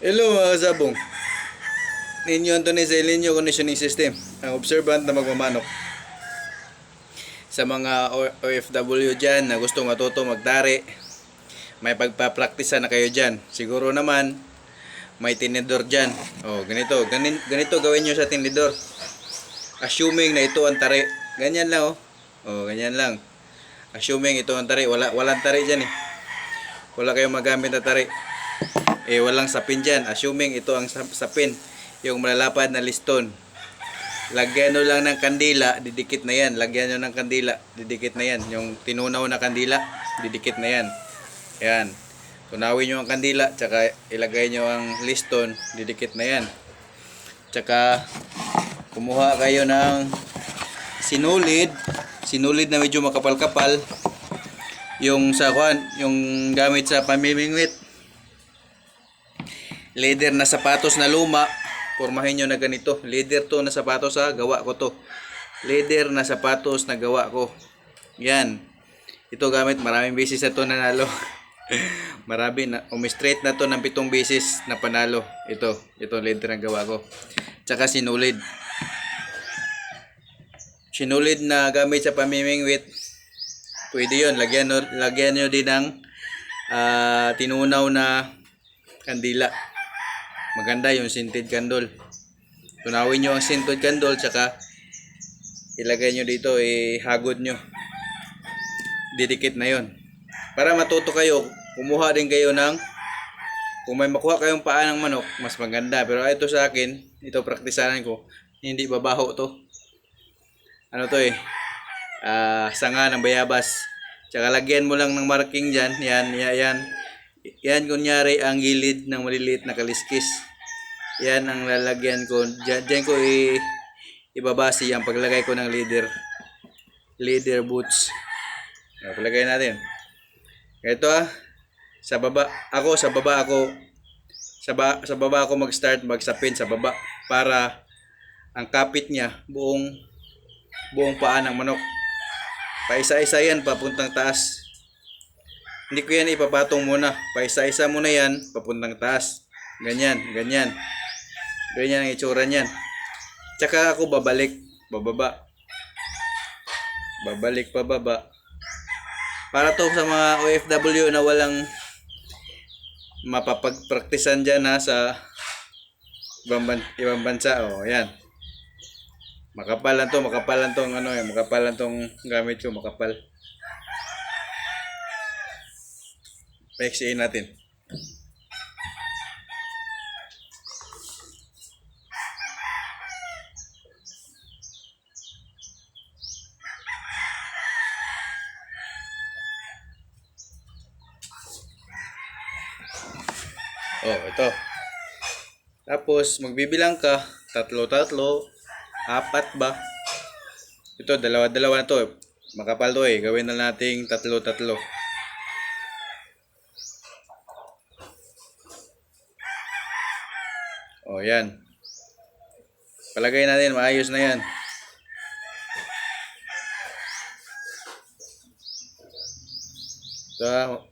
Hello mga kasabong. Ninyo Anthony sa Ilinyo Conditioning System, ang observant na magmamanok. Sa mga OFW dyan na gusto matuto magtari, may pagpapraktisa na kayo dyan. Siguro naman, may tinidor dyan. Ganito gawin nyo sa tinidor. Assuming na ito ang tari. Ganyan lang ganyan lang. Assuming ito ang tari. Walang tari dyan eh. Wala kayong magamit na tari. Walang sapin dyan. Assuming ito ang sapin, yung malalapad na liston. Lagyan nyo lang ng kandila, didikit na yan. Lagyan nyo ng kandila, didikit na yan. Yung tinunaw na kandila, didikit na yan. Yan. Tunawin nyo ang kandila, tsaka ilagay nyo ang liston, didikit na yan. Tsaka kumuha kayo ng sinulid na medyo makapal-kapal. Yung gamit sa pamimingwit. Leather na sapatos na luma, pormahin nyo na ganito. Leather to na sapatos gawa ko to. Leather na sapatos na gawa ko. Yan. Ito gamit, maraming beses na to nanalo. Marami na, umistraight na to ng 7 beses na panalo. Ito leather na gawa ko. Tsaka sinulid. Sinulid na gamit sa pamimingwit. Pwede yun. Lagyan nyo din ng tinunaw na kandila. Maganda yung scented candle. Tunawin nyo ang scented candle, tsaka ilagay nyo dito, hagod nyo. Didikit na yon. Para matuto kayo, kumuha din kayo kung may makuha kayong paa ng manok, mas maganda. Pero ito sa akin, ito praktisanan ko, hindi babaho to. Ano to sanga ng bayabas. Tsaka lagyan mo lang ng marking dyan. Yan kunyari ang gilid ng maliliit na kaliskis. Yan ang lalagyan ko. Diyan ko ibabase ang paglagay ko ng leather boots. Palagay natin. Ito sa baba ako mag-start magsapin sa baba para ang kapit niya buong paa ng manok. Paisa-isa yan papuntang taas. Hindi ko yan ipapatong muna. Paisa-isa muna yan, papuntang taas. Ganyan. Ganyan ang itsura niyan. Tsaka ako bababa. Babalik pababa. Para to sa mga OFW na walang mapapagpraktisan dyan sa ibang bansa. Yan. Makapal lang tong gamit ko, makapal. Paiksiin natin. Ito. Tapos magbibilang ka, 3, 4 ba? Ito, dalawa na to. Makapal to Gawin na nating 3. Yan. Palagay natin, maayos na yan.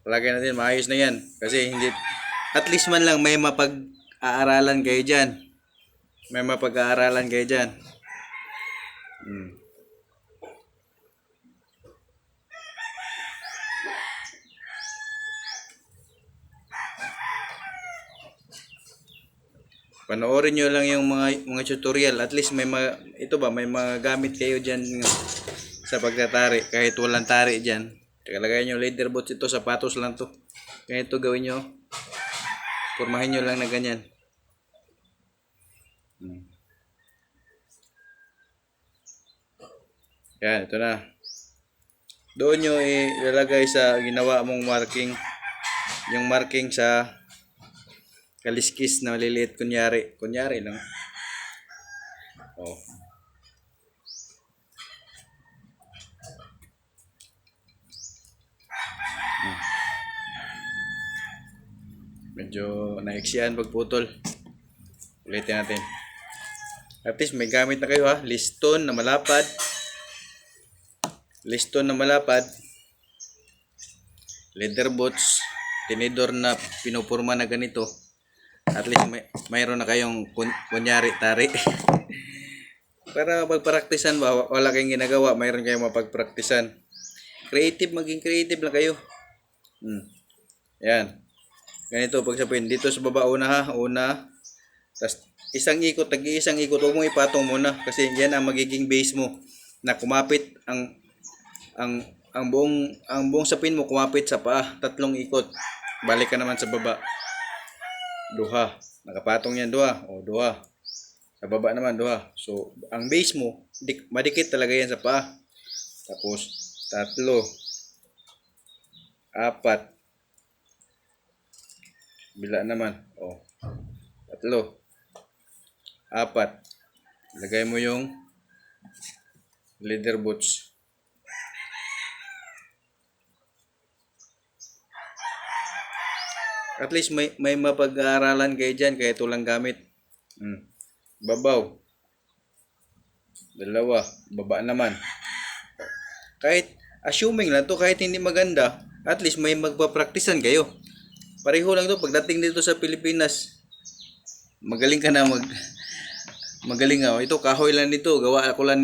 Palagay natin, maayos na yan. Kasi at least man lang may mapag-aaralan kayo dyan. Panoorin nyo lang yung mga tutorial. At least may mga gamit kayo dyan sa pagtatari. Kahit walang tari dyan. Kalagay nyo leather boots, ito sapatos lang to. Kaya ito gawin nyo. Pormahin nyo lang na ganyan. Yan, ito na. Doon nyo ilalagay sa ginawa mong marking. Yung marking sa kaliskis na maliliit, kunyari lang. Medyo naiksiyan pagputol. Ulitin natin. At least may gamit na kayo liston na malapad. Leather boots, tinidor na pinupurma na ganito. At least mayroon na kayong kunyari tari. Para magpraktisan ba, wala kayong ginagawa, mayroon kayong mapagpraktisan. Maging creative lang kayo. Yan. Ganito pag sabihin, dito sa baba una ha, una. Tapos isang ikot, tag-iisang ikot, huwag mong ipatong muna kasi yan ang magiging base mo na kumapit ang buong sapin mo kumapit sa paa, 3 ikot. Balik ka naman sa baba. Duha. Nakapatong yan duha. O duha. Sa baba naman duha. So ang base mo, madikit talaga yan sa paa. Tapos 3, 4. Bila naman. O 3, 4. Lagay mo yung leather boots. At least may mapag-aaralan kayo dyan kahit walang gamit. Babaw. 2. Baba naman. Kahit assuming lang to, kahit hindi maganda, at least may magpapraktisan kayo. Pareho lang to pagdating dito sa Pilipinas. Magaling ka na magaling nga. Ito kahoy lang nito, gawa ko lang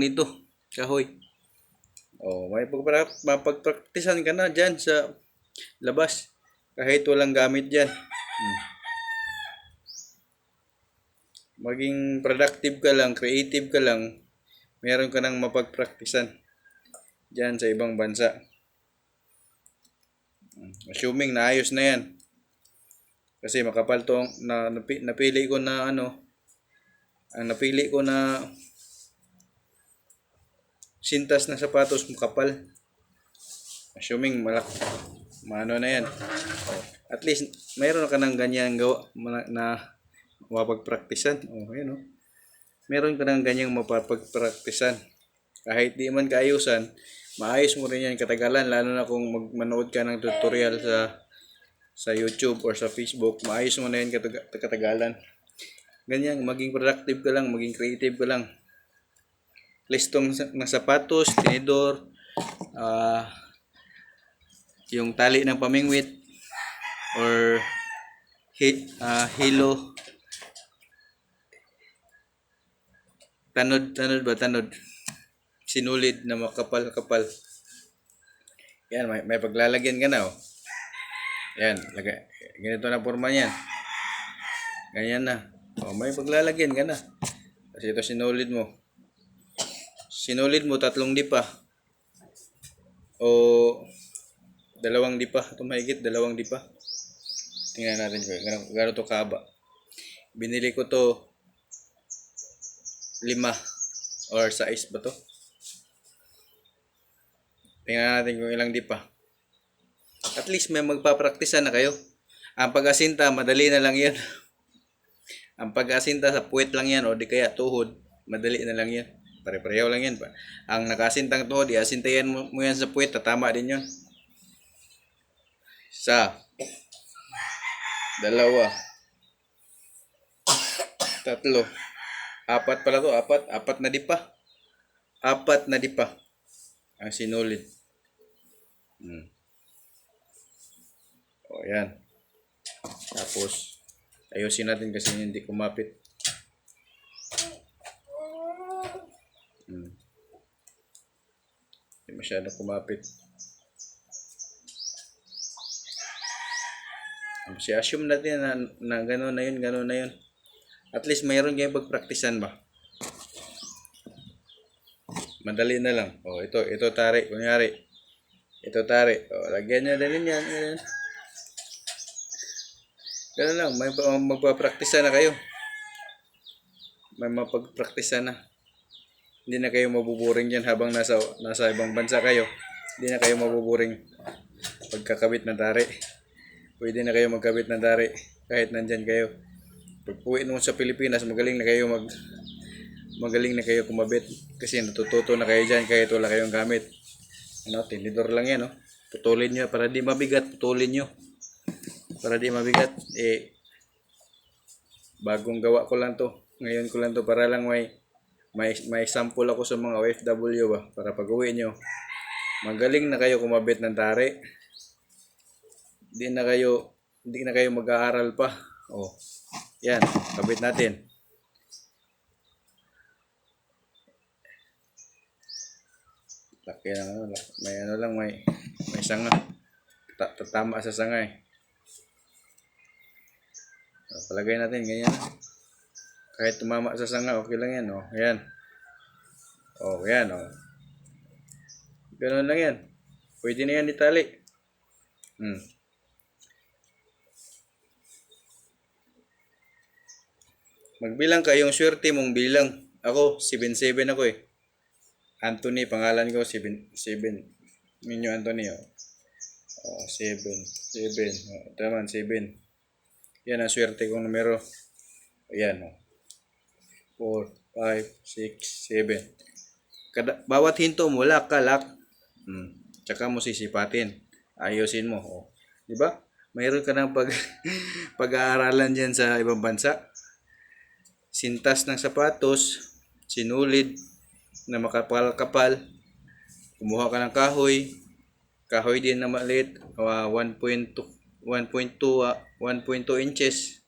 nito. Kahoy. Oh, may mapagpraktisan ka na diyan sa labas. Kahit walang gamit diyan. Maging productive ka lang, creative ka lang, meron ka nang mapagpraktisan diyan sa ibang bansa. Assuming naayos na yan. Kasi makapal to napili ko na napili ko na sintas na sapatos makapal. Assuming na yan. At least mayroon ka nang ganyan gawa na mapagpraktisan. Ayun. Meron ka nang ganyang mapapagpraktisan. Kahit di man kaayusan, maayos mo rin yan katagalan, lalo na kung manood ka ng tutorial sa YouTube or sa Facebook, maayos mo na yan katagalan. Ganyan, maging productive ka lang, maging creative ka lang. Listong ng sapatos, tinidor, yung tali ng pamingwit, or hilo, tanod, sinulid na makapal-kapal. Yan, may paglalagyan ka na. Yan, ganito na forma niyan. Ganyan na. May paglalagyan ka na. Kasi ito sinulid mo. Sinulid mo 3 dipa. O 2 dipa. Ito mahigit 2 dipa. Tingnan natin ko. Gano'n to kaba. Binili ko to 5 or 6 ba to? Tingnan natin kung ilang dipa. At least may magpapraktisan na kayo. Ang pag-asinta, madali na lang yan. Ang pag-asinta sa puwet lang yan o di kaya tuhod, madali na lang yan. Pare-pareho lang yan. Ang nakasintang tuhod, iasintayan mo yan sa puwet, tatama din yun. 1, 2, 3, 4 pala to, 4 na dipa. 4 na dipa ang sinulid. Yan. Tapos ayusin natin kasi hindi kumapit. Hindi masyado kumapit. Kasi assume natin na gano'n na yun. At least mayroon kayong pagpraktisan ba? Madali na lang. Ito tari. Kunyari. Ito tari. Lagyan nyo din yan. Ganun lang. May magpapraktisa na kayo. May mapagpraktisa na. Hindi na kayo mabuboring dyan habang nasa ibang bansa kayo. Hindi na kayo mabuboring pagkakabit ng tari. Pwede na kayo magkabit ng tari kahit nandyan kayo. Pag uwi mo sa Pilipinas, magaling na kayo kumabit kasi natututo na kayo dyan kahit wala kayong gamit. Tinidor lang yan. Putulin nyo para di mabigat. Bagong gawa ko lang to. Ngayon ko lang to para lang may sample ako sa mga OFW ba, para pag uwi nyo magaling na kayo kumabit ng tari. Hindi na kayo mag-aaral pa Oh. Yan, kabit natin. Laki ng ano, may ano lang, may sanga. Tatama sa sanga eh. O, palagay natin ganyan. Kahit tumama sa sanga, okay lang yan. Oh. Ayan. Oh, yan. Oh. Ganun lang yan. Pwede na yan itali. Magbilang ka, yung swerte mong bilang. Ako, 7-7 ako eh. Anthony, pangalan ko, 7. Minyo Anthony, oh. Oh, 7. 7. Oh, ito naman, 7. Yan ang swerte kong numero. Ayan, oh. 4, 5, 6, 7. Bawat hinto mo, lak ka, lak. Tsaka mo sisipatin. Ayusin mo, oh. Di ba? Mayroon ka ng pag-aaralan dyan sa ibang bansa. Sintas ng sapatos, sinulid na makapal-kapal, kumuha ka ng kahoy din na maliit, 1.2 inches.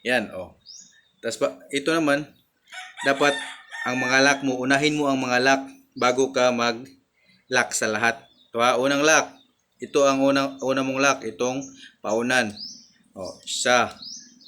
Yan, oh. Tapos ito naman, dapat ang mga lock mo, unahin mo ang mga lock bago ka mag-lock sa lahat. Ito unang lock. Ito ang unang mong lock, itong paunan. Oh, isa,